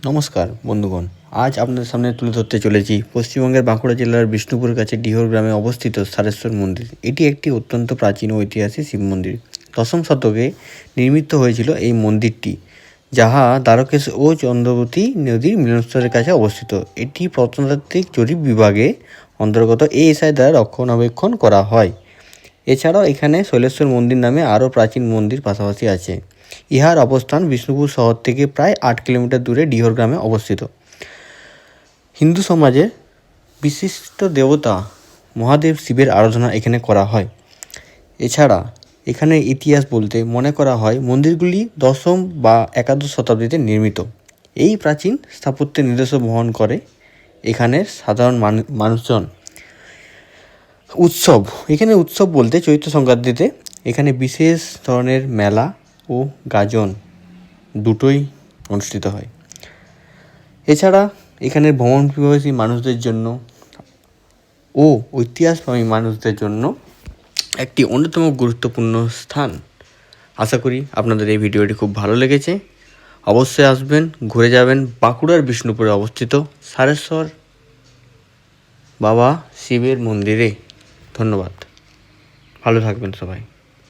নমস্কার বন্ধুগণ, আজ আপনাদের সামনে তুলে ধরতে চলেছি পশ্চিমবঙ্গের বাঁকুড়া জেলার বিষ্ণুপুরের কাছে ডিহর গ্রামে অবস্থিত সারেশ্বর মন্দির। এটি একটি অত্যন্ত প্রাচীন ও ঐতিহাসিক শিব মন্দির। দশম শতকে নির্মিত হয়েছিল এই মন্দিরটি, যাহা দ্বারকেশ ও চন্দ্রবতী নদীর মিলনস্থলের কাছে অবস্থিত। এটি প্রত্নতাত্ত্বিক জরিপ বিভাগে অন্তর্গত এএসআই দ্বারা রক্ষণাবেক্ষণ করা হয়। এছাড়াও এখানে শৈলেশ্বর মন্দির নামে আরও প্রাচীন মন্দির পাশাপাশি আছে। ইহার অবস্থান বিষ্ণুপুর শহর থেকে প্রায় 8 কিলোমিটার দূরে ডিহর গ্রামে অবস্থিত। হিন্দু সমাজে বিশিষ্ট দেবতা মহাদেব শিবের আরাধনা এখানে করা হয়। এছাড়া এখানে ইতিহাস বলতে মনে করা হয় মন্দিরগুলি দশম বা একাদশ শতাব্দীতে নির্মিত। এই প্রাচীন স্থাপত্যের নিদর্শন বহন করে এখানের সাধারণ মানুষজন। উৎসব, এখানে উৎসব বলতে চৈত্র সংক্রান্তিতে এখানে বিশেষ ধরনের মেলা ও গাজন দুটোই অনুষ্ঠিত হয়। এছাড়া এখানে ভ্রমণ পিপাসী মানুষদের জন্য ও ঐতিহাসিক মানুষদের জন্য একটি অন্যতম গুরুত্বপূর্ণ স্থান। আশা করি আপনাদের এই ভিডিওটি খুব ভালো লেগেছে। অবশ্যই আসবেন, ঘুরে যাবেন বাঁকুড়ার বিষ্ণুপুরে অবস্থিত সারেশ্বর বাবা শিবের মন্দিরে। ধন্যবাদ, ভালো থাকবেন সবাই।